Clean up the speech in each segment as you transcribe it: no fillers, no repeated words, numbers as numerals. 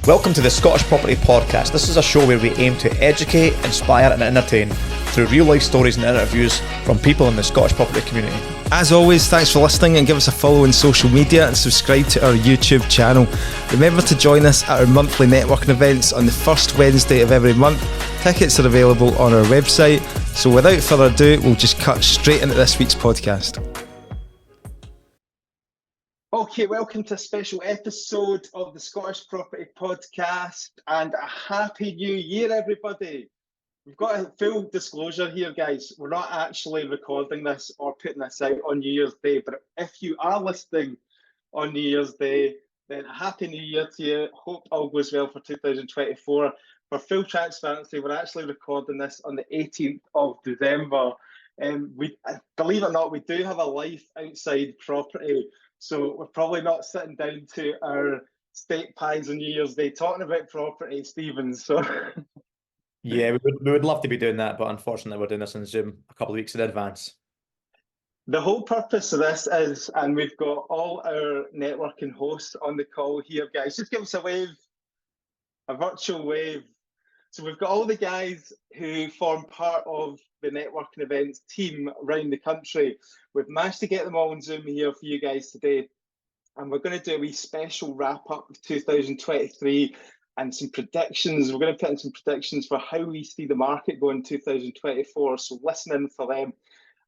Welcome to the Scottish Property Podcast. This is a show where we aim to educate, inspire and entertain through real life stories and interviews from people in the Scottish property community. As always, thanks for listening and give us a follow on social media and subscribe to our YouTube channel. Remember to join us at our monthly networking events on the first Wednesday of every month. Tickets are available on our website. So without further ado, we'll just cut straight into this week's podcast. Okay, welcome to a special episode of the Scottish Property Podcast and a happy new year, everybody. We've got a full disclosure here, guys. We're not actually recording this or putting this out on New Year's Day, but if you are listening on New Year's Day, then a happy new year to you. Hope all goes well for 2024. For full transparency, we're actually recording this on the 18th of December. We, believe it or not, we do have a life outside property. So we're probably not sitting down to our steak pies on New Year's Day talking about property, Stephen. So Yeah, we would love to be doing that, but unfortunately we're doing this on Zoom a couple of weeks in advance. The whole purpose of this is, and we've got all our networking hosts on the call here, guys. Just give us a wave, a virtual wave. So we've got all the guys who form part of the networking events team around the country. We've managed to get them all on Zoom here for you guys today. And we're going to do a wee special wrap up of 2023 and some predictions. We're going to put in some predictions for how we see the market going in 2024. So listen in for them.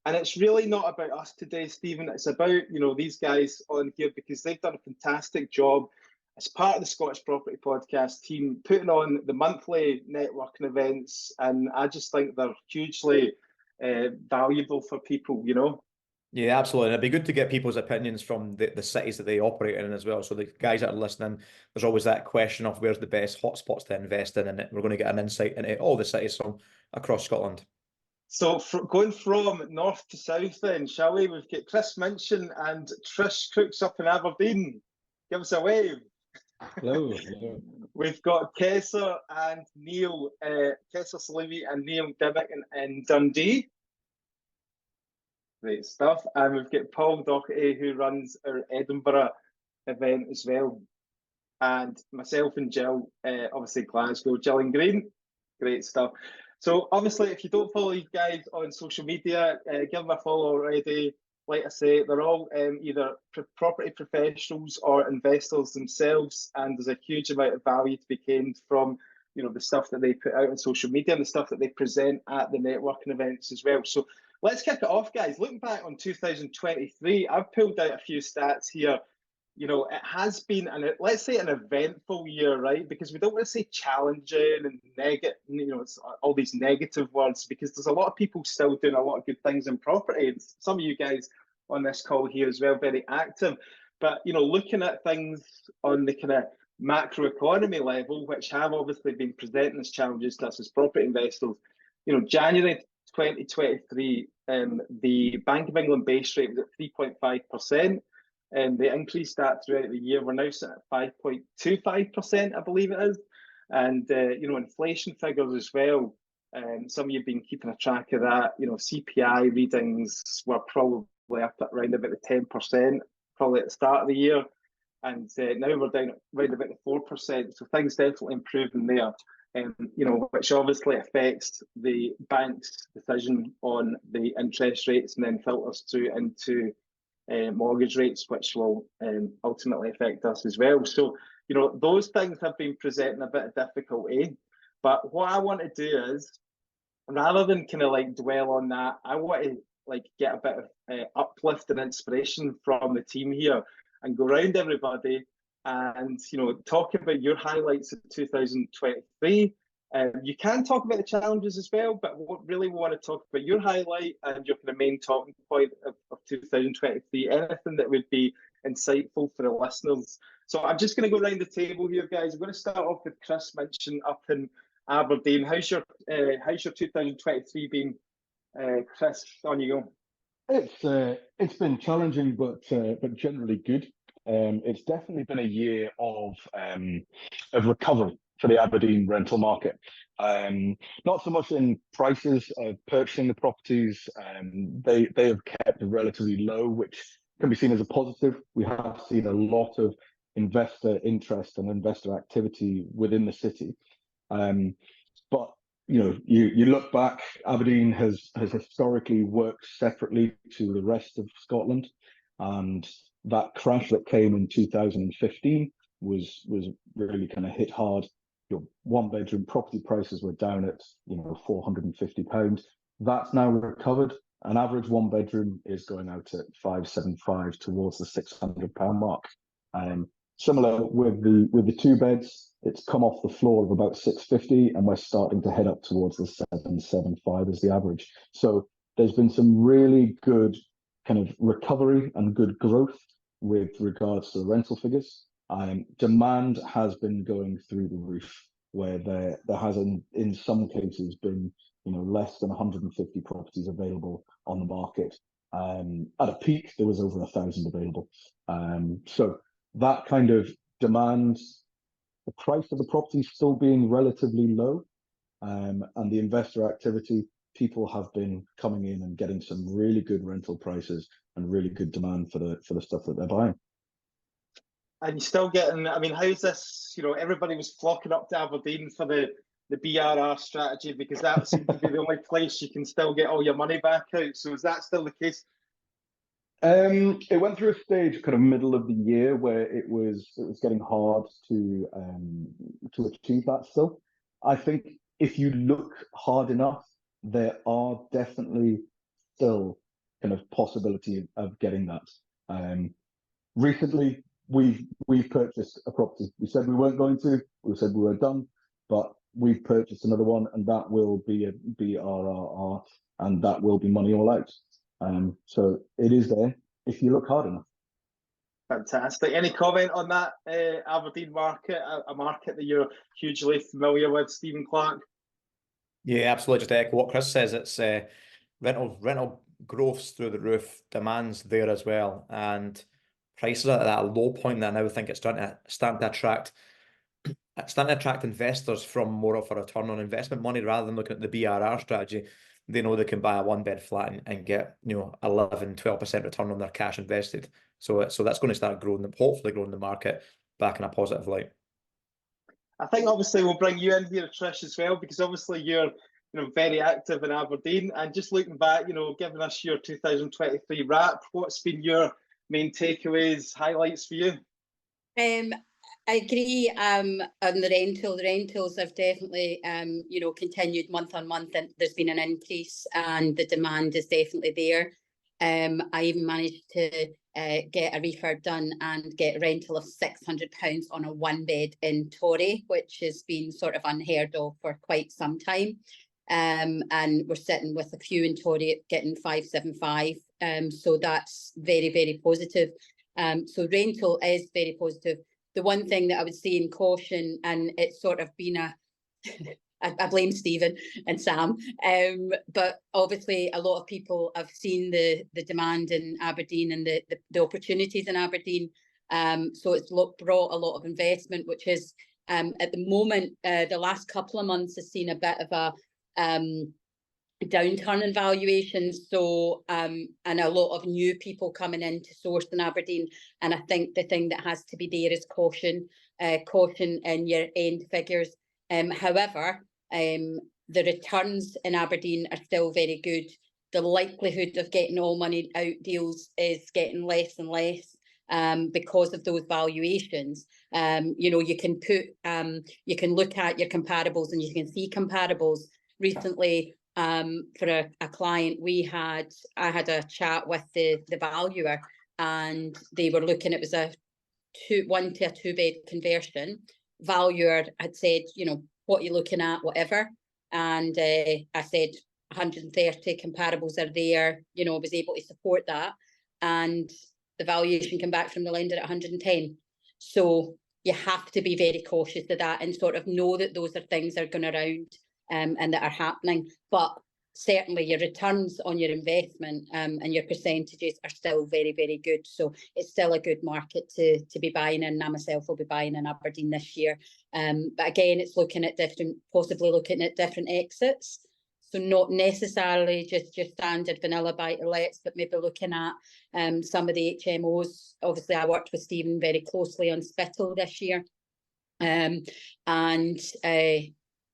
And it's really not about us today, Stephen. It's about, these guys on here because they've done a fantastic job as part of the Scottish Property Podcast team, putting on the monthly networking events. And I just think they're hugely valuable for people, Yeah, absolutely. It'd be good to get people's opinions from the cities that they operate in as well. So the guys that are listening, there's always that question of where's the best hotspots to invest in, and we're going to get an insight into all the cities from across Scotland. So going from north to south then, shall we? We've got Chris Minchin and Trish Crooks up in Aberdeen. Give us a wave. Hello. We've got Kessar and Neil, Kessar Salimi and Neil Dimmick in Dundee. Great stuff. And we've got Paul Doherty, who runs our Edinburgh event as well. And myself and Jill, obviously Glasgow, Jill and Green. Great stuff. So obviously, if you don't follow these guys on social media, give them a follow already. Like I say, they're all either property professionals or investors themselves, and there's a huge amount of value to be gained from the stuff that they put out on social media and the stuff that they present at the networking events as well. So let's kick it off, guys. Looking back on 2023, I've pulled out a few stats here. It has been let's say an eventful year, right? Because we don't want to say challenging and negative, it's all these negative words, because there's a lot of people still doing a lot of good things in property. And some of you guys on this call here as well, very active. But, looking at things on the kind of macroeconomy level, which have obviously been presenting as challenges to us as property investors, January 2023, the Bank of England base rate was at 3.5%. And they increased that throughout the year. We're now sitting at 5.25%, I believe it is. And, inflation figures as well. Some of you have been keeping a track of that. CPI readings were probably up at around about the 10%, probably at the start of the year. And now we're down at around about the 4%. So things definitely improving there. Which obviously affects the bank's decision on the interest rates and then filters through into mortgage rates, which will ultimately affect us as well. So, those things have been presenting a bit of difficulty. But what I want to do is, rather than kind of dwell on that, I want to get a bit of uplift and inspiration from the team here and go around everybody and, talk about your highlights of 2023. You can talk about the challenges as well, but what really we want to talk about your highlight and your kind of main talking point of 2023, anything that would be insightful for the listeners. So I'm just going to go around the table here, guys. I'm going to start off with Chris Minchin up in Aberdeen. How's your 2023 been, Chris? On you go. It's been challenging, but generally good. It's definitely been a year of recovery for the Aberdeen rental market. Not so much in prices of purchasing the properties. They have kept relatively low, which can be seen as a positive. We have seen a lot of investor interest and investor activity within the city. But you look back, Aberdeen has historically worked separately to the rest of Scotland, and that crash that came in 2015 was really kind of hit hard. Your one-bedroom property prices were down at £450. That's now recovered. An average one-bedroom is going out at 575 towards the £600 mark. Similar with the two beds, it's come off the floor of about 650, and we're starting to head up towards the 775 as the average. So there's been some really good kind of recovery and good growth with regards to the rental figures. Demand has been going through the roof, where there has in some cases been less than 150 properties available on the market. At a peak, there was over 1,000 available. So that kind of demand, the price of the property still being relatively low, and the investor activity, people have been coming in and getting some really good rental prices and really good demand for the stuff that they're buying. And you're still getting, I mean, how's this, everybody was flocking up to Aberdeen for the BRR strategy, because that seems to be the only place you can still get all your money back out. So is that still the case? It went through a stage kind of middle of the year where it was getting hard to achieve that still. I think if you look hard enough, there are definitely still kind of possibility of getting that. Recently, we've purchased a property. We said we weren't going to. We said we were done, but we've purchased another one, and that will be a BRRR, and that will be money all out. So it is there if you look hard enough. Fantastic. Any comment on that Aberdeen market, a market that you're hugely familiar with, Stephen Clark? Yeah, absolutely. Just to echo what Chris says, it's rental growth's through the roof, demand's there as well, and prices are at that low point that I now think it's starting to attract investors from more of a return on investment money rather than looking at the BRR strategy. They know they can buy a one-bed flat and get 11-12% return on their cash invested. So that's going to start growing, hopefully growing the market back in a positive light. I think obviously we'll bring you in here, Trish, as well, because obviously you're very active in Aberdeen, and just looking back, giving us your 2023 wrap, what's been your main takeaways, highlights for you? I agree on the rental. The rentals have definitely, continued month on month, and there's been an increase, and the demand is definitely there. I even managed to get a refurb done and get a rental of £600 on a one bed in Torry, which has been sort of unheard of for quite some time. And we're sitting with a few in Torry getting 575. So that's very, very positive. So rental is very positive. The one thing that I would say in caution, and it's sort of been I blame Stephen and Sam, but obviously a lot of people have seen the demand in Aberdeen and the opportunities in Aberdeen. So it's brought a lot of investment, which is at the moment, the last couple of months has seen a bit of a downturn in valuations, so and a lot of new people coming in to source in Aberdeen, and I think the thing that has to be there is caution in your end figures. However, the returns in Aberdeen are still very good. The likelihood of getting all money out deals is getting less and less because of those valuations. You can look at your comparables, and you can see comparables. Recently, for a client I had a chat with the valuer, and they were looking, it was a 1 to a 2 bed conversion. Valuer had said, what are you looking at, whatever, and I said 130 comparables are there, I was able to support that, and the valuation came back from the lender at 110. So you have to be very cautious of that and sort of know that those are things that are going around and that are happening. But certainly your returns on your investment and your percentages are still very, very good. So it's still a good market to be buying in, and I myself will be buying in Aberdeen this year. But again, it's possibly looking at different exits. So not necessarily just your standard vanilla buy-to-lets, but maybe looking at some of the HMOs. Obviously, I worked with Stephen very closely on Spittal this year. And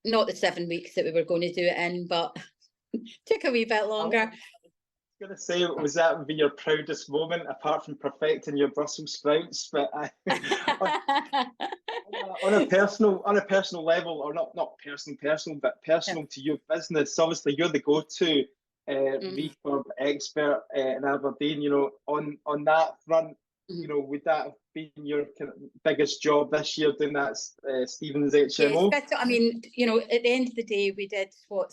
not the 7 weeks that we were going to do it in, but took a wee bit longer. I was going to say, was that would be your proudest moment, apart from perfecting your Brussels sprouts? But on a personal level, or not personal, but personal to your business. Obviously, you're the go-to refurb expert in Aberdeen. You know, on that front, you know, would that have been your kind of biggest job this year, doing that Stephen's HMO? Yes, I mean, you know, at the end of the day, we did what,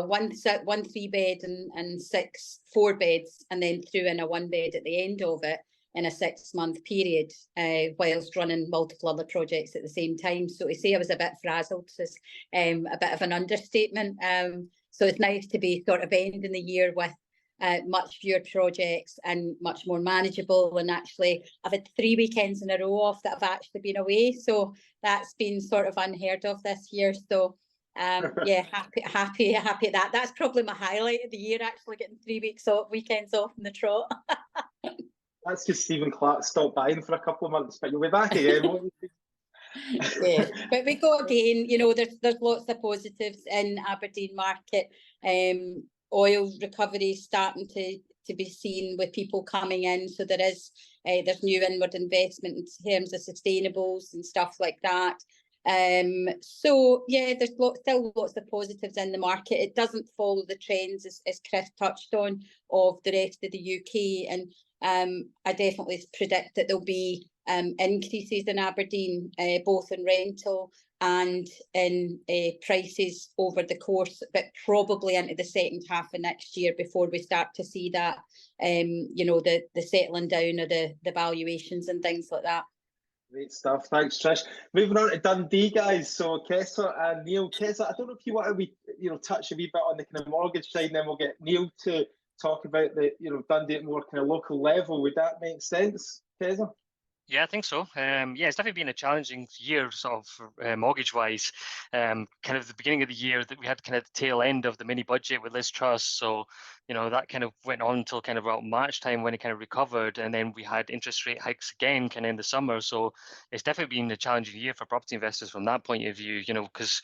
one 3-bed and 6 4-beds, and then threw in a 1-bed at the end of it in a 6-month period, whilst running multiple other projects at the same time. So to say I was a bit frazzled is a bit of an understatement. So it's nice to be sort of ending the year with much fewer projects and much more manageable. And actually, I've had 3 weekends in a row off that I've actually been away. So that's been sort of unheard of this year. So yeah, happy at that. That's probably my highlight of the year, actually getting 3 weekends off in the trot. That's because Stephen Clark stopped buying for a couple of months, but you'll be back again, won't you? Yeah, but we go again. You know, there's lots of positives in Aberdeen market. Oil recovery starting to be seen with people coming in, so there's new inward investment in terms of sustainables and stuff like that. So yeah, there's still lots of positives in the market. It doesn't follow the trends, as Chris touched on, of the rest of the UK, and I definitely predict that there'll be increases in Aberdeen, both in rental and in prices over the course, but probably into the second half of next year before we start to see that, you know, the settling down of the valuations and things like that. Great stuff. Thanks, Trish. Moving on to Dundee, guys. So Kessar and Neil. Kessar, I don't know if you want to touch a wee bit on the kind of mortgage side, and then we'll get Neil to talk about the Dundee at more kind of local level. Would that make sense, Kessar? Yeah, I think so. Yeah, it's definitely been a challenging year, sort of mortgage-wise. Kind of the beginning of the year that we had kind of the tail end of the mini budget with Liz Truss, so that kind of went on until kind of about March time when it kind of recovered, and then we had interest rate hikes again kind of in the summer. So it's definitely been a challenging year for property investors from that point of view. Because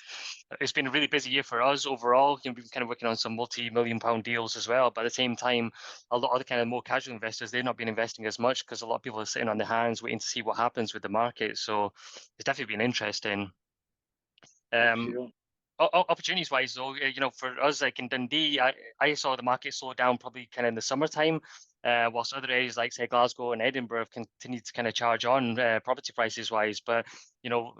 it's been a really busy year for us overall. We've been kind of working on some multi-million-pound deals as well, but at the same time, a lot of the kind of more casual investors, they've not been investing as much because a lot of people are sitting on their hands waiting to see what happens with the market. So it's definitely been interesting. Opportunities wise though, for us, like in Dundee, I saw the market slow down probably kind of in the summertime, whilst other areas like say Glasgow and Edinburgh have continued to kind of charge on property prices wise. But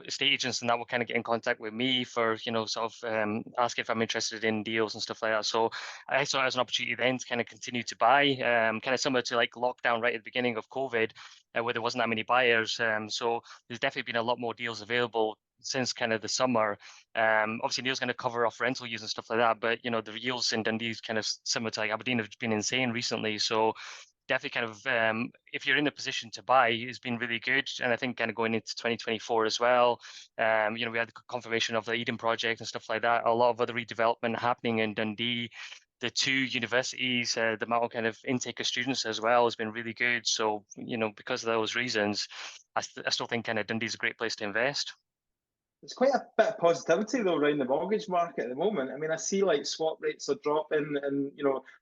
estate agents and that will kind of get in contact with me for sort of ask if I'm interested in deals and stuff like that. So I saw it as an opportunity then to kind of continue to buy, kind of similar to like lockdown right at the beginning of COVID, where there wasn't that many buyers. So there's definitely been a lot more deals available since kind of the summer. Obviously Neil's going to cover off rental yields and stuff like that, but the yields in Dundee is kind of similar to like Aberdeen have been insane recently. So definitely kind of if you're in a position to buy, it's been really good. And I think kind of going into 2024 as well, we had the confirmation of the Eden project and stuff like that. A lot of other redevelopment happening in Dundee. The 2 universities, the amount of kind of intake of students as well has been really good. So because of those reasons, I still think kind of Dundee's a great place to invest. There's quite a bit of positivity though around the mortgage market at the moment. I mean, I see like swap rates are dropping, and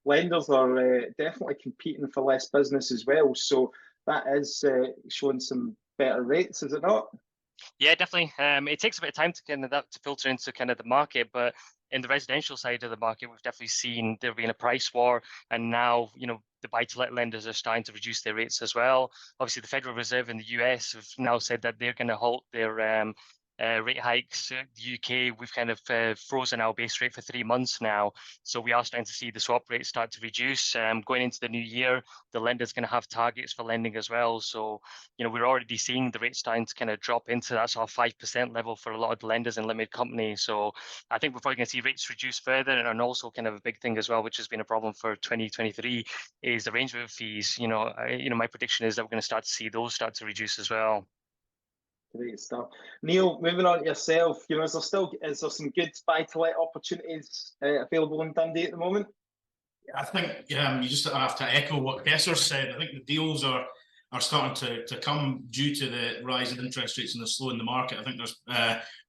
lenders are definitely competing for less business as well. So that is showing some better rates, is it not? Yeah, definitely. It takes a bit of time to kind of that to filter into kind of the market, but in the residential side of the market, we've definitely seen there being a price war, and now the buy-to-let lenders are starting to reduce their rates as well. Obviously, the Federal Reserve in the US have now said that they're going to halt their rate hikes. The UK, we've kind of frozen our base rate for 3 months now. So we are starting to see the swap rates start to reduce. Going into the new year, the lender's going to have targets for lending as well. So, we're already seeing the rates starting to kind of drop into that sort of 5% level for a lot of the lenders and limited companies. So I think we're probably going to see rates reduce further. And also kind of a big thing as well, which has been a problem for 2023, is arrangement fees. My prediction is that we're going to start to see those start to reduce as well. Great stuff. Neil, moving on to yourself, is there some good buy-to-let opportunities available in Dundee at the moment? I think you just have to echo what Kessar said. I think the deals are starting to come due to the rise in interest rates and the slow in the market. I think there's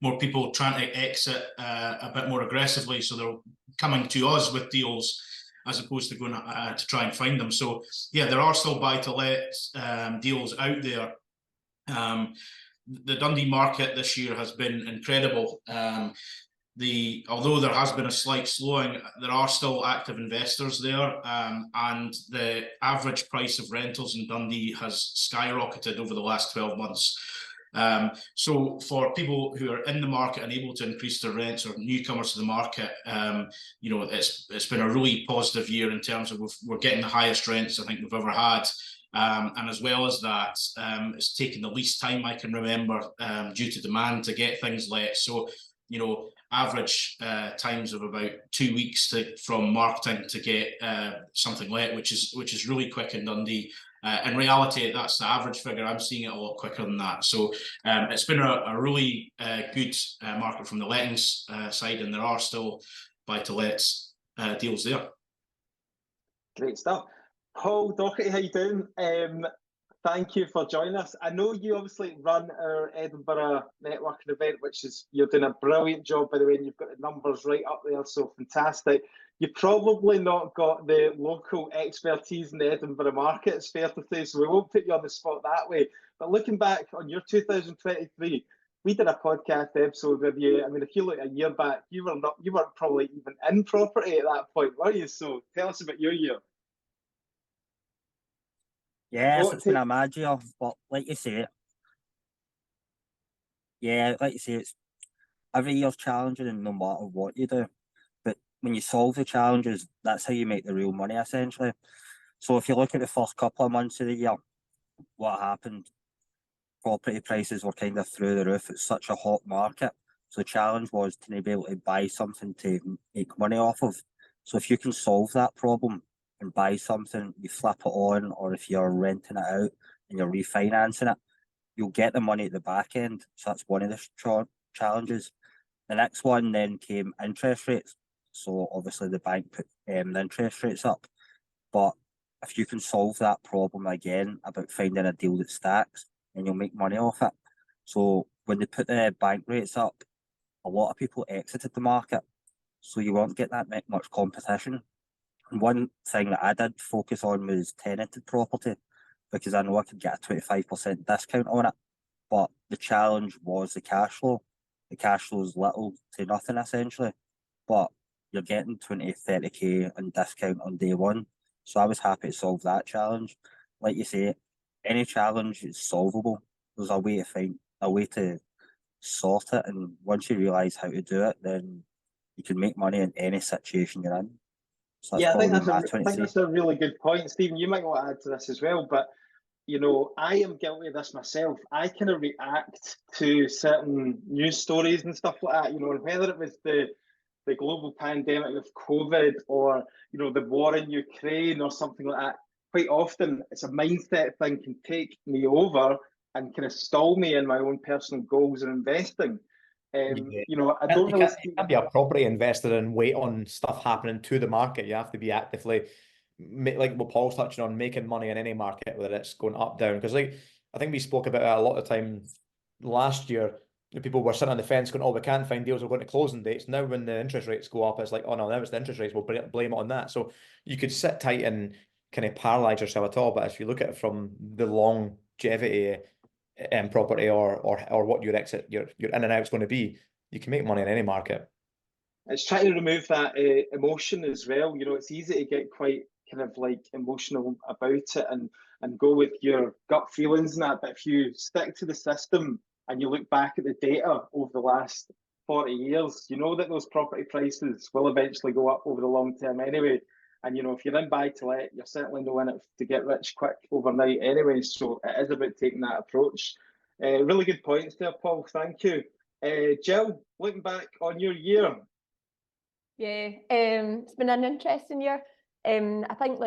more people trying to exit a bit more aggressively, so they're coming to us with deals as opposed to going to try and find them. So yeah, there are still buy-to-let deals out there. The Dundee market this year has been incredible. Although there has been a slight slowing, there are still active investors there, and the average price of rentals in Dundee has skyrocketed over the last 12 months. So for people who are in the market and able to increase their rents, or newcomers to the market, it's been a really positive year in terms of we're getting the highest rents I think we've ever had. And as well as that, it's taken the least time I can remember due to demand to get things let. So, average times of about 2 weeks from marketing to get something let, which is really quick in Dundee. In reality, that's the average figure. I'm seeing it a lot quicker than that. So it's been a really good market from the lettings side, and there are still buy-to-let deals there. Great stuff. Paul Doherty, how you doing? Thank you for joining us. I know you obviously run our Edinburgh networking event, you're doing a brilliant job, by the way, and you've got the numbers right up there, so fantastic. You've probably not got the local expertise in the Edinburgh market, it's fair to say, so we won't put you on the spot that way. But looking back on your 2023, we did a podcast episode with you. I mean, if you look a year back, you weren't probably even in property at that point, were you? So tell us about your year. Yes, it's been a mad year, but like you say, it's every year's challenging, and no matter what you do. But when you solve the challenges, that's how you make the real money, essentially. So if you look at the first couple of months of the year, what happened? Property prices were kind of through the roof. It's such a hot market. So the challenge was to be able to buy something to make money off of. So if you can solve that problem and buy something, you flip it on, or if you're renting it out and you're refinancing it, you'll get the money at the back end. So that's one of the challenges. The next one then came interest rates. So obviously the bank put the interest rates up. But if you can solve that problem again about finding a deal that stacks, then you'll make money off it. So when they put the bank rates up, a lot of people exited the market. So you won't get that much competition. And one thing that I did focus on was tenanted property, because I know I could get a 25% discount on it. But the challenge was the cash flow. The cash flow is little to nothing, essentially. But you're getting 20, 30k in discount on day one. So I was happy to solve that challenge. Like you say, any challenge is solvable. There's a way to find a way to sort it. And once you realise how to do it, then you can make money in any situation you're in. So yeah, I think that's a really good point, Stephen. You might want to add to this as well, but I am guilty of this myself. I kind of react to certain news stories and stuff like that. Whether it was the global pandemic of COVID, or the war in Ukraine or something like that. Quite often, it's a mindset thing can take me over and kind of stall me in my own personal goals and investing. I don't really. You can't be a property investor and wait on stuff happening to the market. You have to be actively, like what Paul's touching on, making money in any market, whether it's going up, down. Because I think we spoke about it a lot of time last year. People were sitting on the fence going, "Oh, we can't find deals. We're going to closing dates." Now, when the interest rates go up, it's like, "Oh no, now it's the interest rates. We'll blame it on that." So you could sit tight and kind of paralyze yourself at all. But if you look at it from the longevity property or what your exit, your in and out is going to be, you can make money in any market. It's trying to remove that emotion as well. It's easy to get quite kind of like emotional about it and go with your gut feelings and that. But if you stick to the system and you look back at the data over the last 40 years, you know that those property prices will eventually go up over the long term anyway. And, if you're in buy-to-let, you're certainly not in it to get rich quick overnight anyway. So it is about taking that approach. Really good points there, Paul. Thank you. Jill, looking back on your year. Yeah, it's been an interesting year. I think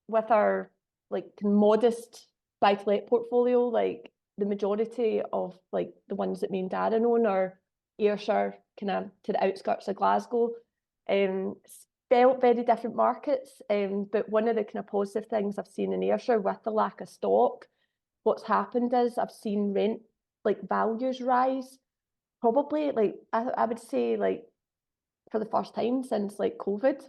with our modest buy-to-let portfolio, the majority of like the ones that me and Darren own are Ayrshire, kind of to the outskirts of Glasgow. Felt very different markets, but one of the kind of positive things I've seen in Ayrshire with the lack of stock, what's happened is I've seen rent like values rise, probably like I would say like for the first time since like COVID.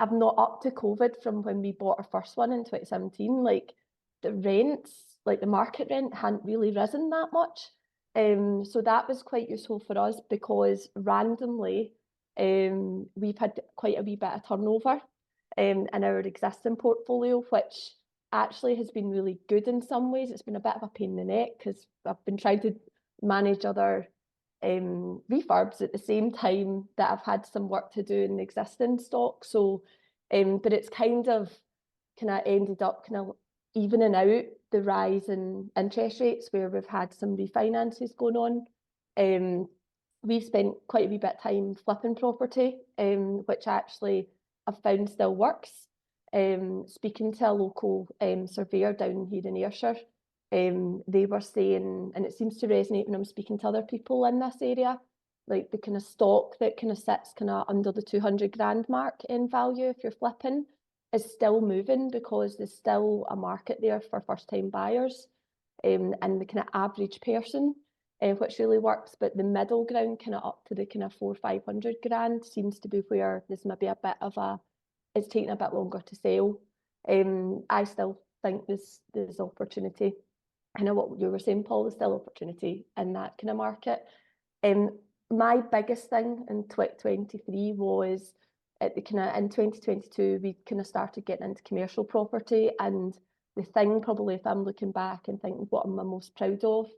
I've not up to COVID from when we bought our first one in 2017. Like the rents, like the market rent hadn't really risen that much. So that was quite useful for us because randomly we've had quite a wee bit of turnover in our existing portfolio, which actually has been really good in some ways. It's been a bit of a pain in the neck because I've been trying to manage other refurbs at the same time that I've had some work to do in the existing stock. So, but it's kind of ended up kind of evening out the rise in interest rates where we've had some refinances going on. We've spent quite a wee bit of time flipping property, which actually I've found still works. Speaking to a local surveyor down here in Ayrshire, they were saying, and it seems to resonate when I'm speaking to other people in this area, like the kind of stock that kind of sits kind of under the 200 grand mark in value if you're flipping is still moving because there's still a market there for first time buyers, and the kind of average person, which really works. But the middle ground kind of up to the kind of 400-500 grand seems to be where there's maybe a bit of it's taking a bit longer to sell. I still think there's opportunity. I know what you were saying, Paul, there's still opportunity in that kind of market. My biggest thing in 2023 was at the kind of in 2022 we kind of started getting into commercial property, and the thing probably, if I'm looking back and thinking what I'm most proud of,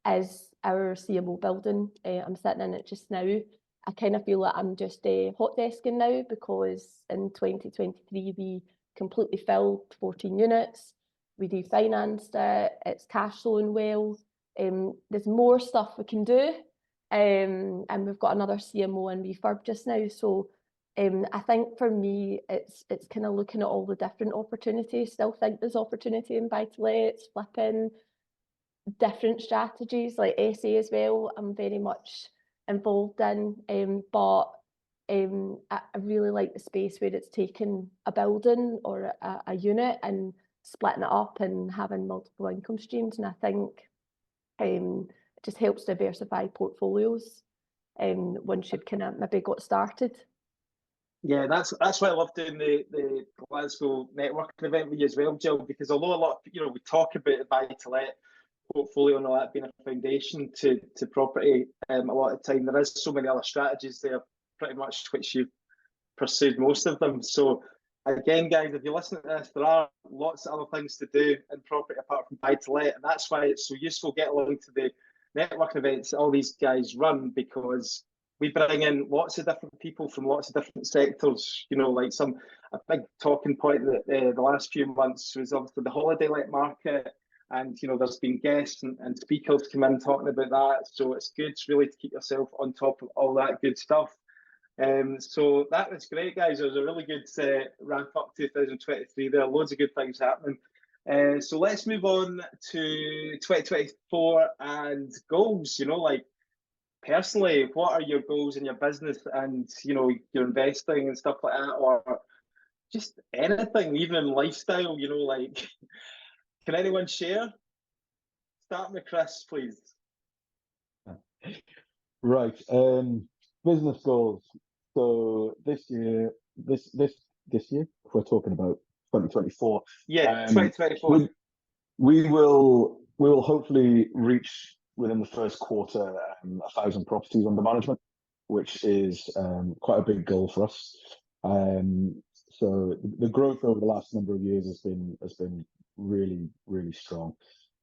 is our CMO building. I'm sitting in it just now. I kind of feel like I'm just hot desking now because in 2023 we completely filled 14 units. We refinanced it. It's cash flowing well. There's more stuff we can do, and we've got another CMO in refurb just now. So I think for me, it's kind of looking at all the different opportunities. Still think there's opportunity in buy-to-lets, flipping, different strategies like SA as well. I'm very much involved in, but I really like the space where it's taking a building or a unit and splitting it up and having multiple income streams. And I think it just helps diversify portfolios once you've kind of maybe got started. Yeah, that's why I love doing the Glasgow networking event with you as well, Jill, because although a lot of, we talk about the buy-to-let portfolio and all that being a foundation to property, a lot of the time there is so many other strategies there, pretty much which you've pursued most of them. So again, guys, if you listen to this, there are lots of other things to do in property apart from buy-to-let, and that's why it's so useful. Get along to the networking events that all these guys run, because we bring in lots of different people from lots of different sectors. Like a big talking point that the last few months was obviously the holiday let market, and there's been guests and speakers come in talking about that. So it's good really to keep yourself on top of all that good stuff. So that was great, guys. It was a really good ramp up 2023. There are loads of good things happening. So let's move on to 2024 and goals. Like personally, what are your goals in your business and your investing and stuff like that, or just anything, even in lifestyle? Like, can anyone share? Start with Chris, please. Right. Business goals. So this year, if we're talking about 2024. Yeah, 2024. We will hopefully reach within the first quarter 1,000 properties under management, which is quite a big goal for us. So the growth over the last number of years has been really, really strong.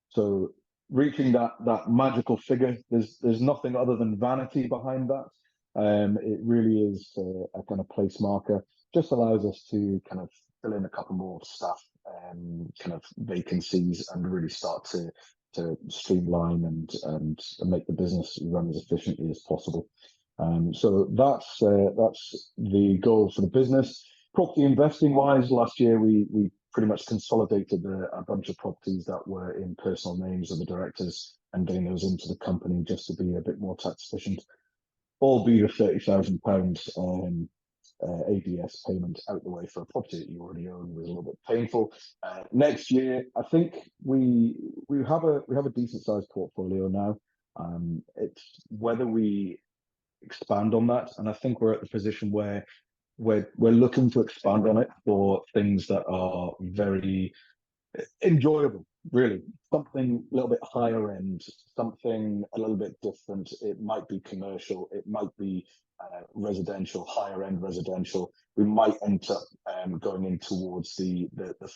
So reaching that magical figure, there's nothing other than vanity behind that. It really is a kind of place marker. Just allows us to kind of fill in a couple more staff kind of vacancies and really start to streamline and make the business run as efficiently as possible. So that's the goal for the business. Property investing wise, last year we pretty much consolidated a bunch of properties that were in personal names of the directors and getting those into the company just to be a bit more tax efficient. Albeit a £30,000 ABS payment out the way for a property that you already own was a little bit painful. Next year, I think we have a decent sized portfolio now. It's whether we expand on that, and I think we're at the position where we're looking to expand on it for things that are very enjoyable, really. Something a little bit higher end, something a little bit different. It might be commercial, it might be residential, higher end residential. We might end up going in towards the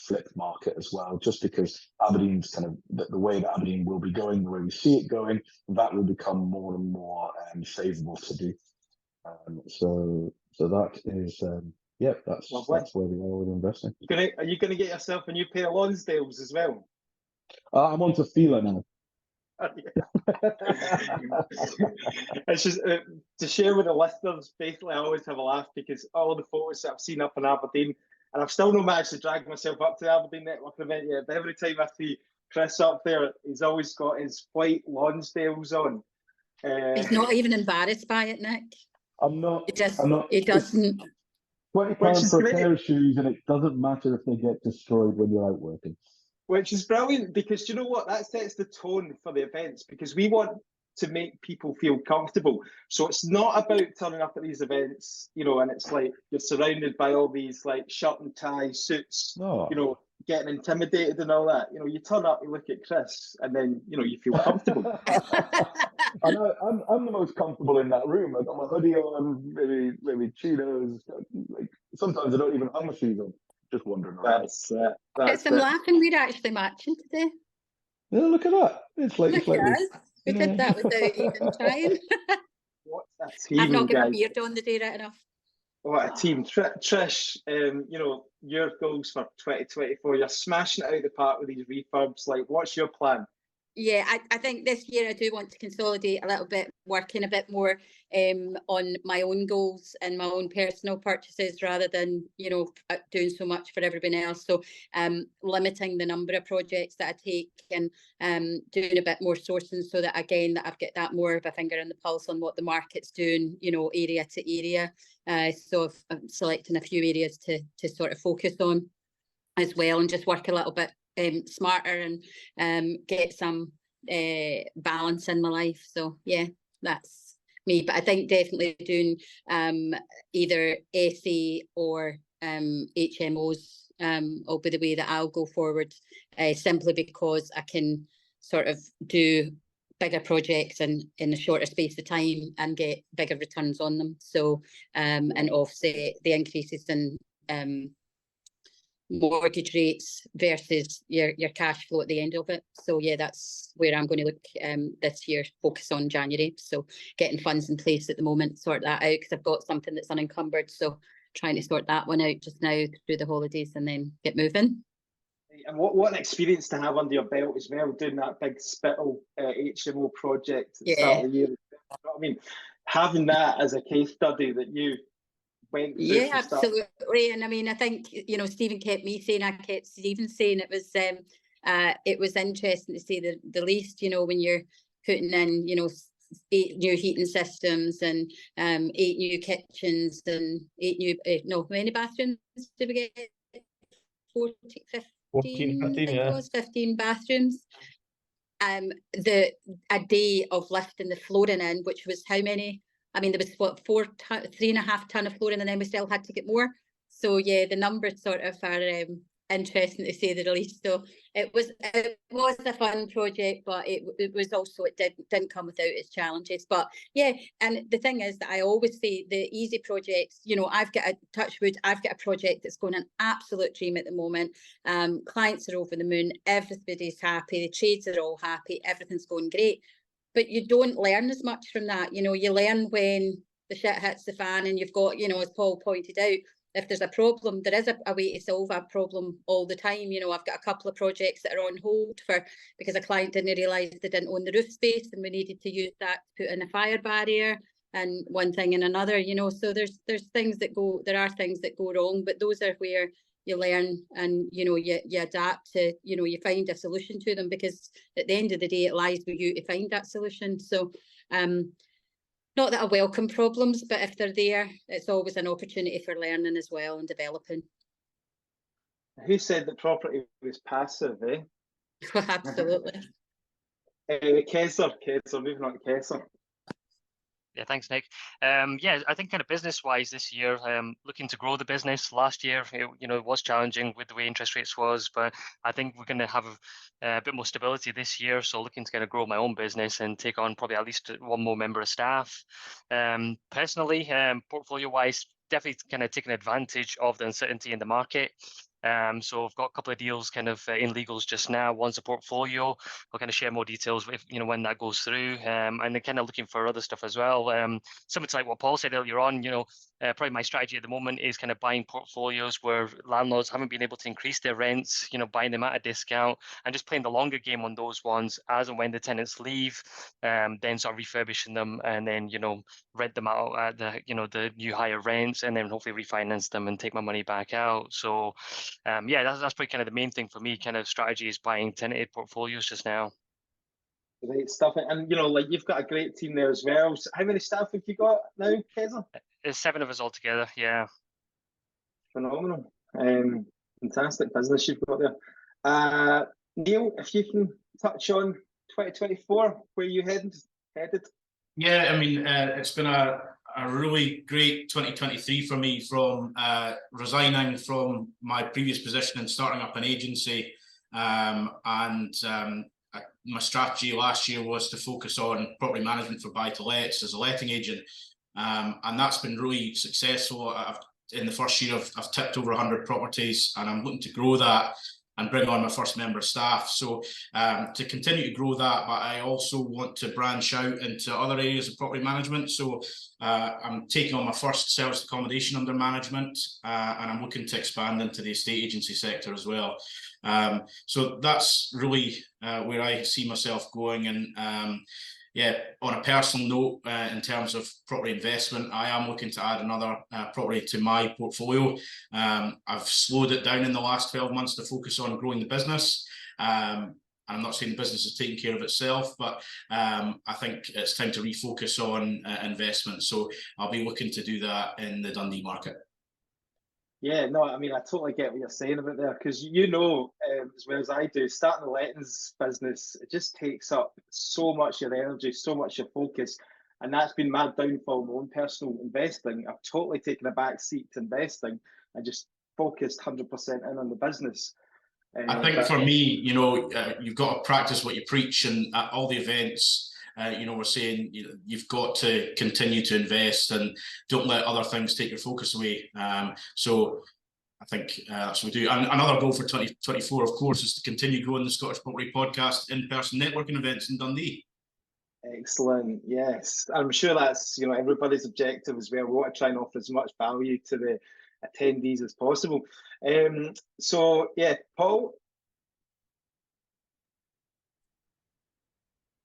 flip market as well, just because Aberdeen's kind of the way that Aberdeen will be going, the way we see it going, that will become more and more favourable to do. So that is that's where we are with investing. Are you going to get yourself a new pair of Lonsdales as well? I'm on to Fila now. It's just to share with the listeners. Basically, I always have a laugh because all the photos that I've seen up in Aberdeen, and I've still not managed to drag myself up to the Aberdeen Network event yet. But every time I see Chris up there, he's always got his white Lonsdales on. He's not even embarrassed by it, Nick. I'm not. He doesn't. £20 for a pair of shoes, and it doesn't matter if they get destroyed when you're out working. Which is brilliant, because you know what? That sets the tone for the events, because we want to make people feel comfortable. So it's not about turning up at these events, you know, and it's like you're surrounded by all these like shirt and tie suits, you know, getting intimidated and all that. You know, you turn up, you look at Chris, and then, you know, you feel comfortable. I know, I'm the most comfortable in that room. I got my hoodie on, maybe chinos. Like, sometimes I don't even have my shoes on. Just wandering around. It's been laughing. We're actually matching today. Yeah, look at that. It's like we did that without even trying. What a team, I've not got guys. my beard on the day right enough. What a team. Trish, you know, your goals for 2024, you're smashing it out of the park with these refurbs. Like, what's your plan? Yeah, I think this year I do want to consolidate a little bit, working a bit more on my own goals and my own personal purchases rather than, you know, doing so much for everyone else. So limiting the number of projects that I take and doing a bit more sourcing so that, again, that I've got that more of a finger in the pulse on what the market's doing, you know, area to area. So I'm selecting a few areas to sort of focus on as well, and just work a little bit smarter and get some balance in my life. So yeah, that's me. But I think definitely doing either SE or HMOs will be the way that I'll go forward, simply because I can sort of do bigger projects in a shorter space of time and get bigger returns on them. So and offset the increases in mortgage rates versus your cash flow at the end of it. So yeah, that's where I'm going to look this year, focus on January. So getting funds in place at the moment, sort that out, because I've got something that's unencumbered. So trying to sort that one out just now through the holidays and then get moving. And what an experience to have under your belt as well, doing that big Spittle HMO project at the start of the year. You know what I mean? Having that as a case study that you went through. Yeah, absolutely. And I mean, I think, you know, Stephen kept me saying, I kept Stephen saying, it was interesting to see the least, you know, when you're putting in, you know, 8 new heating systems and 8 new kitchens and 8 new, how many bathrooms did we get? 15, I think it was 15 bathrooms. A day of lifting the flooring in, which was how many? I mean, there was 3.5 ton of flooring, and then we still had to get more. So yeah, the numbers sort of are interesting to say the least. So it was a fun project, but it was also, it didn't come without its challenges. But yeah, and the thing is that I always say the easy projects, you know, I've got a project that's going an absolute dream at the moment. Clients are over the moon, everybody's happy, the trades are all happy, everything's going great. But you don't learn as much from that. You know, you learn when the shit hits the fan and you've got, you know, as Paul pointed out, if there's a problem, there is a way to solve a problem all the time. You know, I've got a couple of projects that are on hold because a client didn't realise they didn't own the roof space and we needed to use that to put in a fire barrier and one thing and another, you know. So there are things that go wrong, but those are where you learn, and you adapt to, you find a solution to them, because at the end of the day it lies with you to find that solution. So not that I welcome problems, but if they're there, it's always an opportunity for learning as well and developing. Who said that property was passive, eh? Absolutely. Kessar, moving on to Kessar. Yeah, thanks, Nick. Yeah, I think kind of business-wise this year, looking to grow the business. Last year, it was challenging with the way interest rates was, but I think we're going to have a bit more stability this year. So looking to kind of grow my own business and take on probably at least one more member of staff. Personally, portfolio-wise, definitely kind of taking advantage of the uncertainty in the market. So I've got a couple of deals kind of in legals just now. One's a portfolio. I'll kind of share more details if, when that goes through. And then kind of looking for other stuff as well. Similar to like what Paul said earlier on, probably my strategy at the moment is kind of buying portfolios where landlords haven't been able to increase their rents, buying them at a discount, and just playing the longer game on those ones as and when the tenants leave, then sort of refurbishing them and then, rent them out at the new higher rents, and then hopefully refinance them and take my money back out. So yeah, that's probably kind of the main thing for me. Kind of strategy is buying tenanted portfolios just now. Great stuff. And like, you've got a great team there as well. So how many staff have you got now, Kessar? There's 7 of us all together. Yeah. Phenomenal. Fantastic business you've got there. Neil, if you can touch on 2024, where you headed? Yeah, I mean, it's been a really great 2023 for me, from resigning from my previous position and starting up an agency. My strategy last year was to focus on property management for buy-to-lets as a letting agent. And that's been really successful. In the first year, I've tipped over 100 properties, and I'm looking to grow that and bring on my first member of staff. So to continue to grow that, but I also want to branch out into other areas of property management. So I'm taking on my first serviced accommodation under management, and I'm looking to expand into the estate agency sector as well. So that's really where I see myself going. And yeah, on a personal note, in terms of property investment, I am looking to add another property to my portfolio. I've slowed it down in the last 12 months to focus on growing the business. I'm not saying the business is taking care of itself, but I think it's time to refocus on investment. So I'll be looking to do that in the Dundee market. Yeah, no, I mean, I totally get what you're saying about there, because as well as I do, starting the lettings business, it just takes up so much of your energy, so much of your focus, and that's been my downfall in my own personal investing. I've totally taken a back seat to investing and just focused 100% in on the business. I think for me, you've got to practice what you preach, and at all the events, we're saying you've got to continue to invest and don't let other things take your focus away. So I think that's what we do. And another goal for 2024, of course, is to continue growing the Scottish Property Podcast in-person networking events in Dundee. Excellent. Yes, I'm sure that's everybody's objective as well. We want to try and offer as much value to the attendees as possible. So yeah, Paul.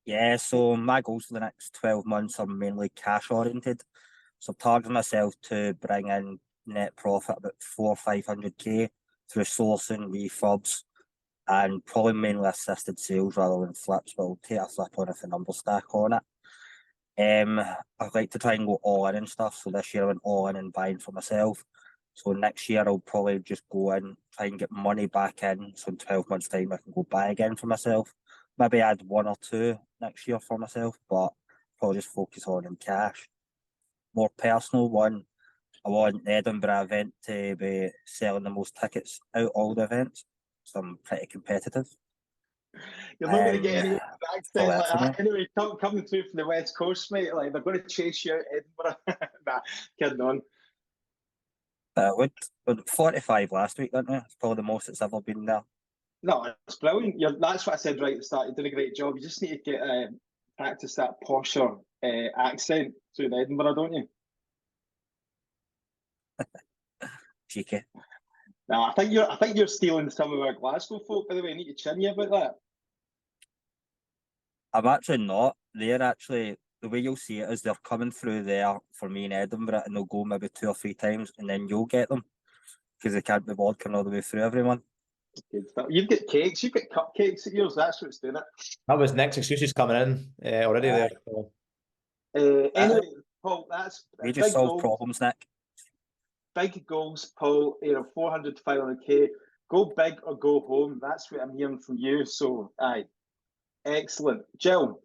Yeah, so my goals for the next 12 months are mainly cash oriented. So I'm targeting myself to bring in net profit about 400-500k through sourcing, refurbs, and probably mainly assisted sales rather than flips, but I'll take a flip on if the numbers stack on it. I'd like to try and go all in and stuff. So this year I went all in and buying for myself. So next year I'll probably just go in, try and get money back in. So in 12 months' time I can go buy again for myself. Maybe add 1 or 2 next year for myself, but probably just focus on in cash. More personal one, I want the Edinburgh event to be selling the most tickets out all the events. So I'm pretty competitive. You're not going to get any accent like that. Anyway, coming through from the West Coast, mate, like they're going to chase you out Edinburgh. Nah, kidding on. We 45 last week, didn't we? It's probably the most it's ever been there. No, it's brilliant. That's what I said right at the start. You're doing a great job. You just need to get practice that posher accent through Edinburgh, don't you? Cheeky. No, I think you're stealing some of our Glasgow folk. By the way, I need to chin you about that. I'm actually not. They're actually, the way you'll see it is they're coming through there for me in Edinburgh, and they'll go maybe 2 or 3 times, and then you'll get them. because they can't be bothered all the way through every month. Good stuff. You've got cakes, you've got cupcakes at yours. That's what's doing it. That was next excuses coming in already there. So. Anyway, Paul, that's We just big solve goals. problems, Nick. Big goals, Paul. 400 to 500k. Go big or go home. That's what I'm hearing from you. So, aye, excellent. Jill.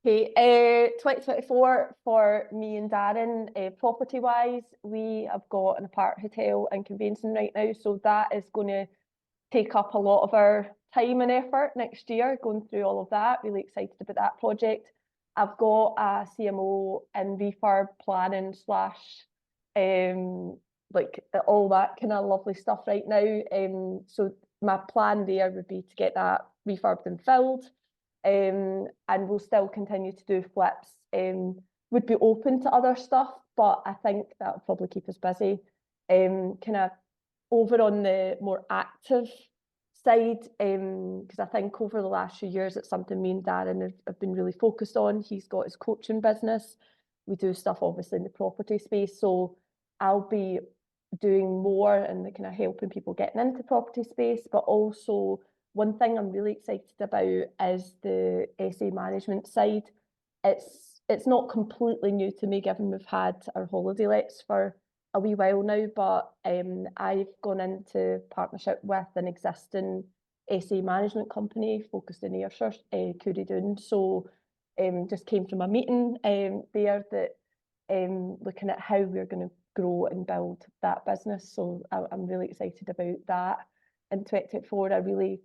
Okay, 2024 for me and Darren, property-wise, we have got an apart hotel in conveyancing right now, so that is going to take up a lot of our time and effort next year, going through all of that. Really excited about that project. I've got a CMO in refurb planning / like all that kind of lovely stuff right now. So my plan there would be to get that refurbed and filled. And we'll still continue to do flips. Would be open to other stuff, but I think that'll probably keep us busy. Kind of over on the more active side, because I think over the last few years it's something me and Darren have been really focused on. He's got his coaching business. We do stuff obviously in the property space, so I'll be doing more and kind of helping people getting into property space, but also one thing I'm really excited about is the SA management side. It's not completely new to me, given we've had our holiday lets for a wee while now, but I've gone into partnership with an existing SA management company focused in Ayrshire, Coody. So just came from a meeting there that looking at how we're going to grow and build that business. So I'm really excited about that. In 2024, I really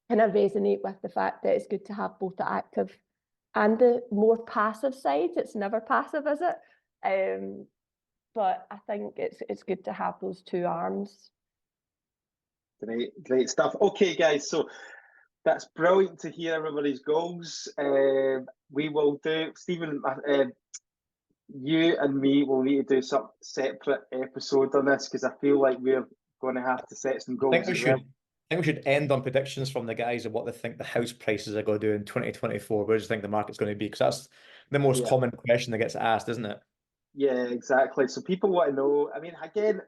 kind of resonate with the fact that it's good to have both the active and the more passive side. It's never passive, is it? But I think it's good to have those two arms. Great stuff. Okay, guys, so that's brilliant to hear everybody's goals. We will do, Stephen, you and me will need to do some separate episode on this, because I feel like we're going to have to set some goals. I think we should end on predictions from the guys of what they think the house prices are going to do in 2024. Where do you think the market's going to be? Because that's the most common question that gets asked, isn't it? Yeah, exactly. So people want to know. I mean, again,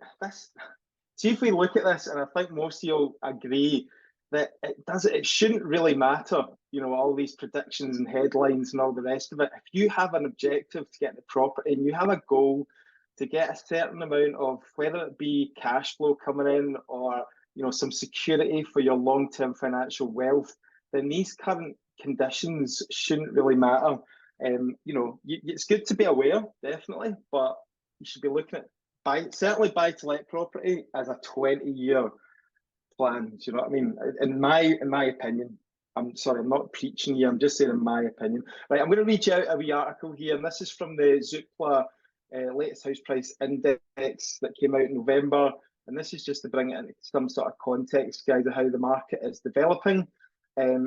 see if we look at this, and I think most of you'll agree that it shouldn't really matter, all these predictions and headlines and all the rest of it. If you have an objective to get the property and you have a goal to get a certain amount of, whether it be cash flow coming in or some security for your long-term financial wealth, then these current conditions shouldn't really matter. It's good to be aware, definitely, but you should be looking at certainly buy to let property as a 20-year plan. Do you know what I mean? In my opinion. I'm sorry, I'm not preaching here. I'm just saying in my opinion. Right, I'm going to read you out a wee article here, and this is from the Zoopla latest house price index that came out in November. And this is just to bring it into some sort of context, guys, of how the market is developing.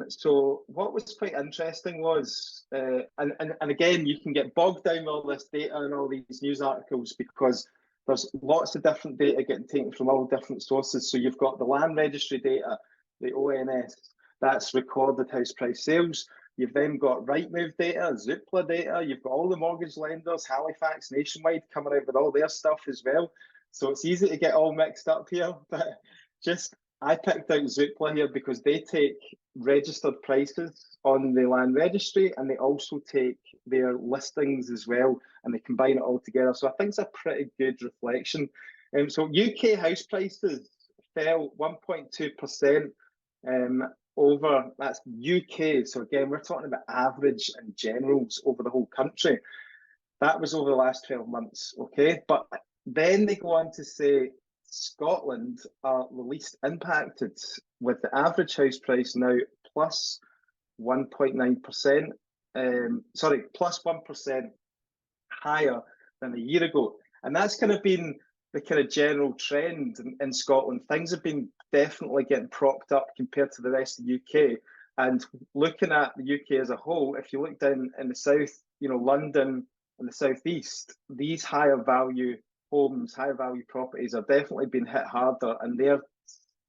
So what was quite interesting was, and again, you can get bogged down with all this data and all these news articles, because there's lots of different data getting taken from all different sources. So you've got the land registry data, the ONS, that's recorded house price sales. You've then got Rightmove data, Zoopla data. You've got all the mortgage lenders, Halifax, Nationwide coming out with all their stuff as well. So it's easy to get all mixed up here, but I picked out Zoopla here because they take registered prices on the land registry, and they also take their listings as well, and they combine it all together. So I think it's a pretty good reflection. So UK house prices fell 1.2% over, that's UK. So again, we're talking about average and generals over the whole country. That was over the last 12 months, okay? But then they go on to say Scotland are the least impacted, with the average house price now plus 1.9%, plus 1% higher than a year ago. And that's kind of been the kind of general trend in Scotland. Things have been definitely getting propped up compared to the rest of the UK. And looking at the UK as a whole, if you look down in the south, London and the southeast, these higher value homes, higher value properties are definitely being hit harder, and they're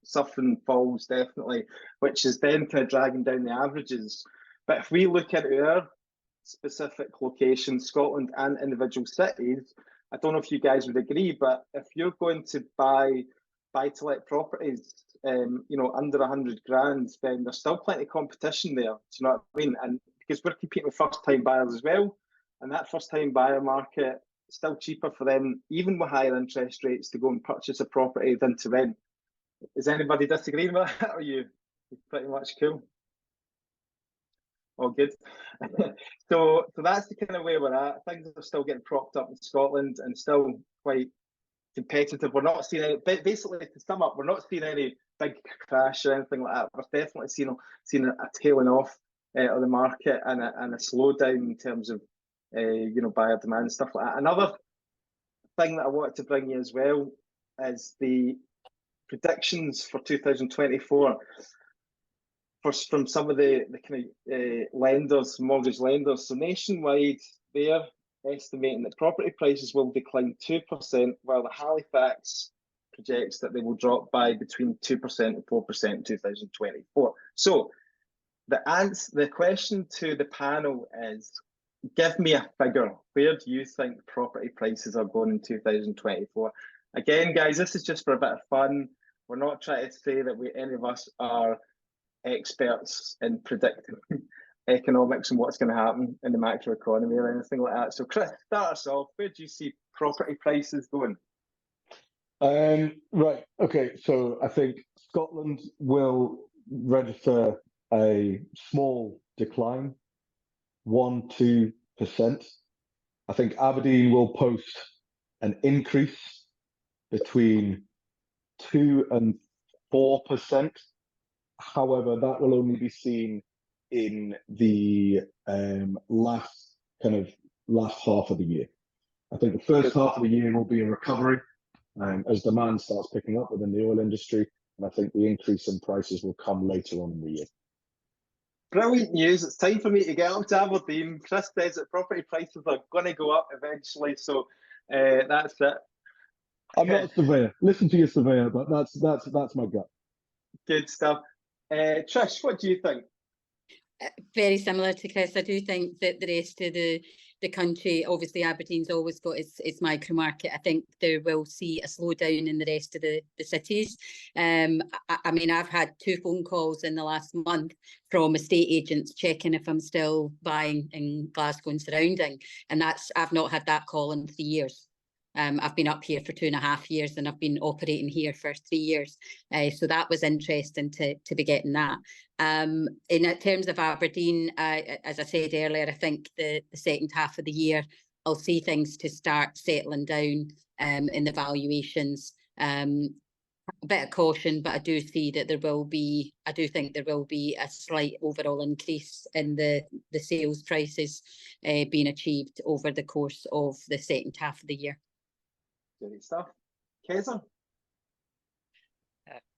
suffering falls definitely, which is then kind of dragging down the averages. But if we look at our specific locations, Scotland and individual cities, I don't know if you guys would agree, but if you're going to buy to let properties, you know, under 100 grand, then there's still plenty of competition there. Do you know what I mean? And because we're competing with first-time buyers as well, and that first-time buyer market is still cheaper for them, even with higher interest rates, to go and purchase a property than to rent. Is anybody disagreeing with that? Or are you pretty much cool? All good. So that's the kind of way we're at. Things are still getting propped up in Scotland and still quite competitive. We're not seeing any, basically to sum up, we're not seeing any big crash or anything like that. We're definitely seeing a tailing off of the market and a slowdown in terms of you know, buyer demand and stuff like that. Another thing that I wanted to bring you as well is the predictions for 2024 from some of the kind of lenders, mortgage lenders. So nationwide, they're estimating that property prices will decline 2%, while the Halifax projects that they will drop by between 2% and 4% in 2024. So the question to the panel is, give me a figure. Where do you think property prices are going in 2024? Again, guys, this is just for a bit of fun. We're not trying to say that any of us are experts in predicting economics and what's going to happen in the macro economy or anything like that. So Chris, start us off. Where do you see property prices going? Right. Okay. So I think Scotland will register a small decline, 1-2%. I think Aberdeen will post an increase between 2 and 4%. However, that will only be seen in the last half of the year. I think the first half of the year will be a recovery as demand starts picking up within the oil industry, and I think the increase in prices will come later on in the year. Brilliant news. It's time for me to get up to Aberdeen. Chris says that property prices are going to go up eventually, so that's it. I'm not a surveyor. Listen to your surveyor, but that's my gut. Good stuff. Trish, what do you think? Very similar to Chris. I do think that the rest of the country, obviously Aberdeen's always got its micro market. I think they will see a slowdown in the rest of the cities. I mean, I've had 2 phone calls in the last month from estate agents checking if I'm still buying in Glasgow and surrounding, and I've not had that call in 3 years. I've been up here for 2.5 years and I've been operating here for 3 years. So that was interesting to be getting that. In terms of Aberdeen, as I said earlier, I think the second half of the year, I'll see things to start settling down in the valuations. A bit of caution, but I do think there will be a slight overall increase in the sales prices being achieved over the course of the second half of the year. Great stuff. Kessar?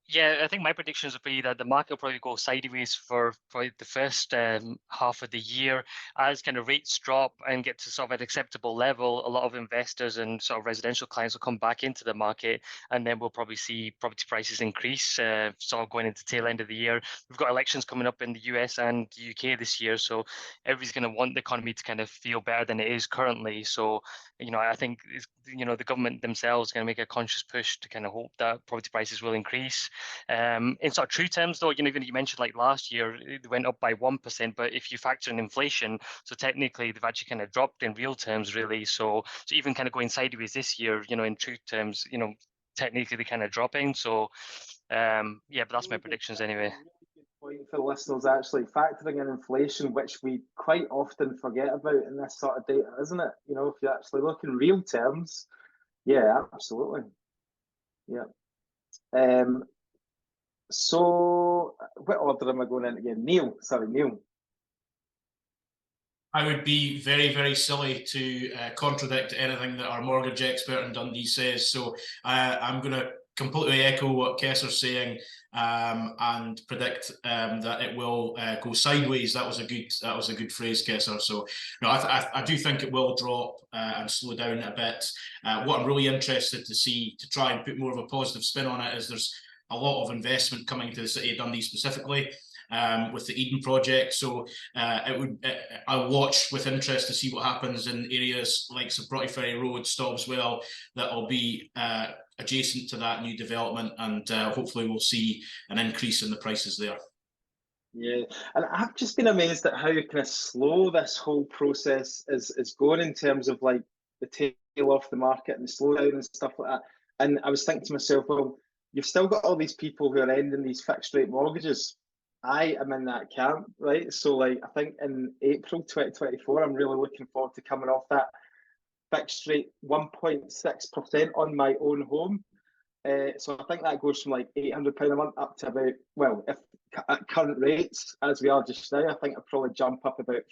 Yeah, I think my predictions would be that the market will probably go sideways for probably the first half of the year. As kind of rates drop and get to sort of an acceptable level, a lot of investors and sort of residential clients will come back into the market, and then we'll probably see property prices increase sort of going into tail end of the year. We've got elections coming up in the US and the UK this year, so everybody's going to want the economy to kind of feel better than it is currently. So, you know, I think, you know, the government themselves are going to make a conscious push to kind of hope that property prices will increase. In sort of true terms, though, you know, even you mentioned like last year, it went up by 1%, but if you factor in inflation, so technically they've actually kind of dropped in real terms, really. So even kind of going sideways this year, you know, in true terms, you know, technically they're kind of dropping. So yeah, but that's my predictions anyway. Point for the listeners, actually factoring in inflation, which we quite often forget about in this sort of data, isn't it? You know, if you actually look in real terms, yeah, absolutely, yeah. So, what order am I going in again? Neil. I would be very, very silly to contradict anything that our mortgage expert in Dundee says. So I'm going to completely echo what Kessar's saying and predict that it will go sideways. That was a good phrase, Kessar. So no, I do think it will drop and slow down a bit. What I'm really interested to see, to try and put more of a positive spin on it, is there's a lot of investment coming to the city of Dundee specifically. with the Eden project. So I'll watch with interest to see what happens in areas like Broughty Ferry Road, Stobswell, that will be adjacent to that new development, and hopefully we'll see an increase in the prices there. Yeah, and I've just been amazed at how kind of slow this whole process is going in terms of like the tail off the market and the slowdown and stuff like that. And I was thinking to myself, well, you've still got all these people who are ending these fixed rate mortgages. I am in that camp, right? So like I think in April 2024, I'm really looking forward to coming off that fixed rate 1.6% on my own home. So I think that goes from like £800 a month up to about, well, if at current rates as we are just now, I think I'd probably jump up about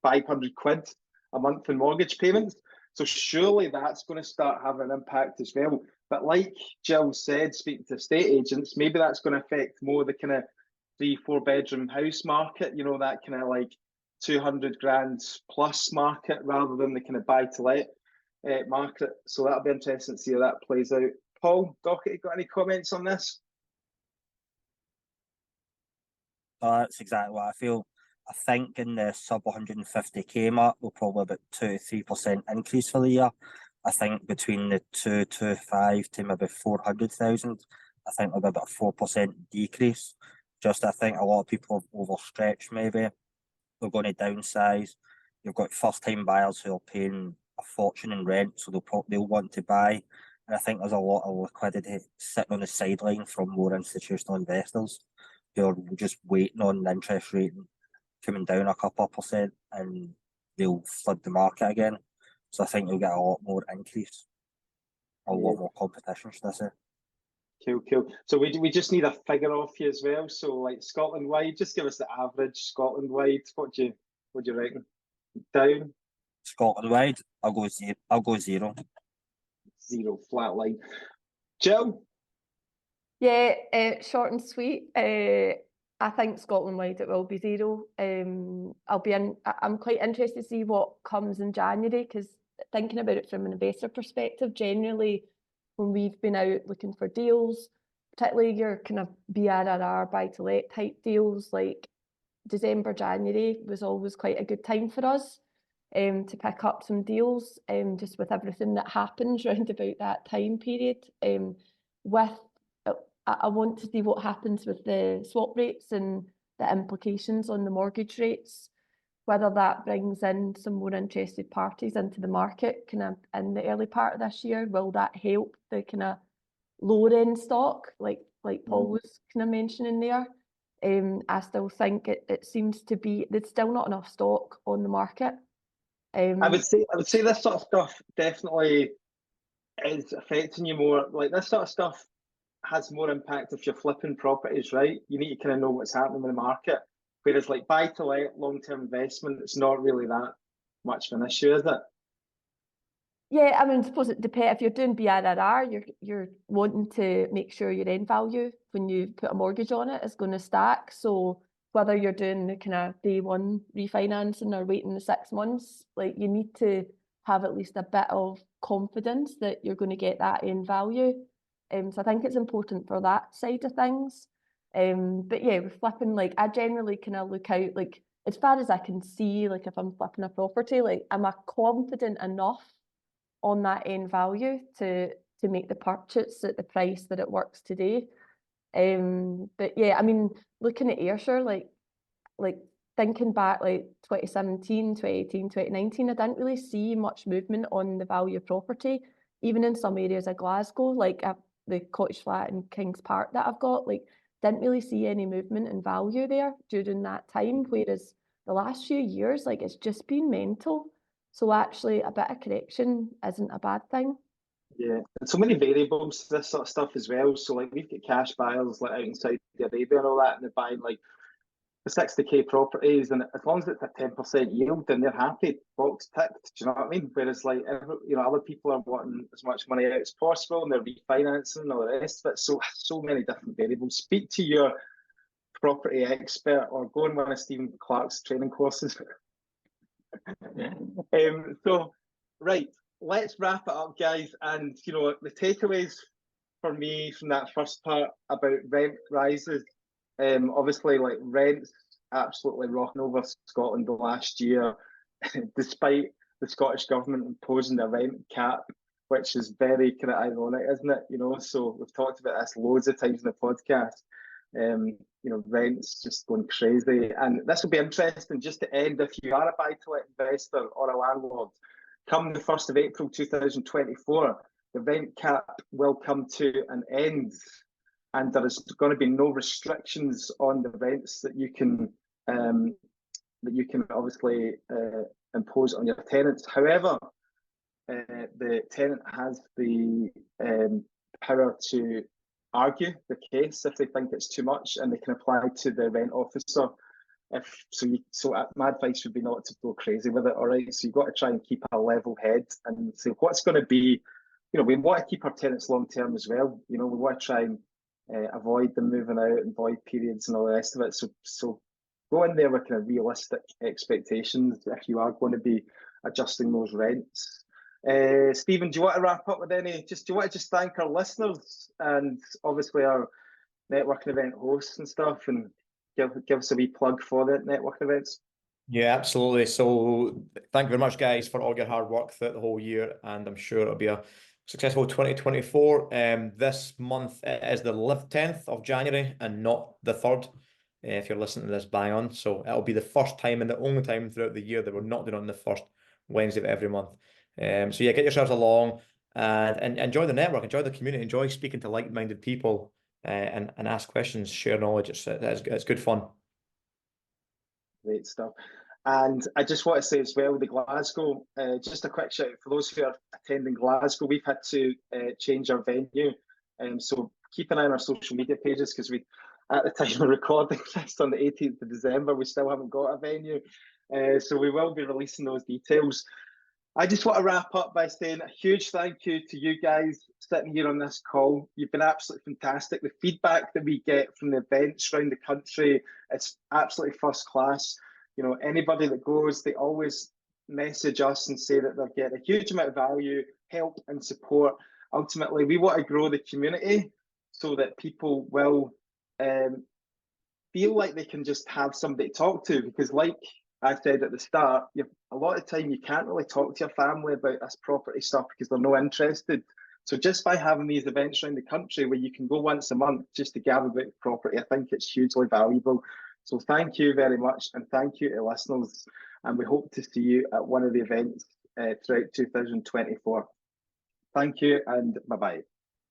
£500 a month in mortgage payments. So surely that's going to start having an impact as well. But like Jill said, speaking to estate agents, maybe that's going to affect more the kind of 3-4 bedroom house market, you know, that kind of like 200 grand plus market rather than the kind of buy to let market. So that'll be interesting to see how that plays out. Paul, Doherty, got any comments on this? That's exactly what I feel. I think in the sub 150k mark, we'll probably about 2-3% increase for the year. I think between the 225 to maybe 400,000, I think there'll be about a 4% decrease. Just I think a lot of people have overstretched maybe. They're going to downsize. You've got first time buyers who are paying a fortune in rent, so they'll want to buy. And I think there's a lot of liquidity sitting on the sideline from more institutional investors who are just waiting on the interest rate coming down a couple of percent, and they'll flood the market again. So I think you'll get a lot more increase, a lot more competition, should I say. Cool. So we just need a figure off you as well. So like Scotland wide, just give us the average Scotland wide. What do you reckon? Down? Scotland wide, I'll go zero. Zero, flat line. Jill? Yeah, short and sweet. I think Scotland wide it will be zero. I'm quite interested to see what comes in January, because thinking about it from an investor perspective, generally when we've been out looking for deals, particularly your kind of BRRR buy to let type deals, like December, January was always quite a good time for us to pick up some deals, just with everything that happens round about that time period. I want to see what happens with the swap rates and the implications on the mortgage rates, whether that brings in some more interested parties into the market kind of in the early part of this year. Will that help the kind of lower end stock, like Paul was kind of mentioning there? I still think it seems to be there's still not enough stock on the market. I would say this sort of stuff definitely is affecting you more. Like this sort of stuff has more impact if you're flipping properties, right? You need to kind of know what's happening in the market. Whereas like buy to let, long-term investment, it's not really that much of an issue, is it? Yeah, I mean, I suppose it depends. If you're doing BRRR, you're wanting to make sure your end value when you put a mortgage on it is going to stack. So whether you're doing the kind of day one refinancing or waiting the 6 months, like you need to have at least a bit of confidence that you're going to get that end value. So I think it's important for that side of things. But yeah, with flipping, like I generally kind of look out, like as far as I can see, like if I'm flipping a property, like am I confident enough on that end value to make the purchase at the price that it works today? But yeah, I mean, looking at Ayrshire, like thinking back like 2017, 2018, 2019, I didn't really see much movement on the value of property, even in some areas of Glasgow, like the cottage flat in Kings Park that I've got, like didn't really see any movement in value there during that time, whereas the last few years, like it's just been mental. So actually a bit of correction isn't a bad thing. Yeah, and so many variables to this sort of stuff as well. So like we've got cash buyers like out in Saudi Arabia and all that, and they're buying like the 60k properties, and as long as it's a 10% yield, then they're happy, box ticked. Do you know what I mean? Whereas like other people are wanting as much money out as possible, and they're refinancing and all the rest of it. So many different variables. Speak to your property expert or go on one of Stephen Clark's training courses. So right, let's wrap it up, guys. And the takeaways for me from that first part about rent rises Obviously, like rents absolutely rocking over Scotland the last year, despite the Scottish government imposing a rent cap, which is very kind of ironic, isn't it? You know, so we've talked about this loads of times in the podcast. You know, rents just going crazy, and this will be interesting. Just to end, if you are a buy-to-let investor or a landlord, come the 1st of April 2024, the rent cap will come to an end, and there is going to be no restrictions on the rents that you can obviously impose on your tenants. However, the tenant has the power to argue the case if they think it's too much, and they can apply to the rent officer. My advice would be not to go crazy with it. All right, so you've got to try and keep a level head and say what's going to be. You know, we want to keep our tenants long term as well. You know, we want to try and avoid them moving out and void periods and all the rest of it. So go in there with kind of realistic expectations if you are going to be adjusting those rents. Stephen, do you want to wrap up with any? Do you want to just thank our listeners and obviously our networking event hosts and stuff, and give us a wee plug for the networking events? Yeah, absolutely. So thank you very much, guys, for all your hard work throughout the whole year, and I'm sure it'll be a successful 2024. This month is the 10th of January and not the 3rd. If you're listening to this bang on, so it'll be the first time and the only time throughout the year that we're not doing it on the first Wednesday of every month. So yeah, get yourselves along and enjoy the network, enjoy the community, enjoy speaking to like-minded people, and ask questions, share knowledge. It's good fun. Great stuff. And I just want to say as well, the Glasgow, just a quick shout out for those who are attending Glasgow. We've had to change our venue, so keep an eye on our social media pages, because we, at the time of recording this on the 18th of December, we still haven't got a venue, so we will be releasing those details. I just want to wrap up by saying a huge thank you to you guys sitting here on this call. You've been absolutely fantastic. The feedback that we get from the events around the country, it's absolutely first class. You know, anybody that goes, they always message us and say that they're getting a huge amount of value, help and support. Ultimately, we want to grow the community so that people will feel like they can just have somebody to talk to, because like I said at the start, a lot of time you can't really talk to your family about this property stuff because they're not interested. So just by having these events around the country where you can go once a month just to gather about property, I think it's hugely valuable. So thank you very much, and thank you to listeners, and we hope to see you at one of the events throughout 2024. Thank you, and bye-bye.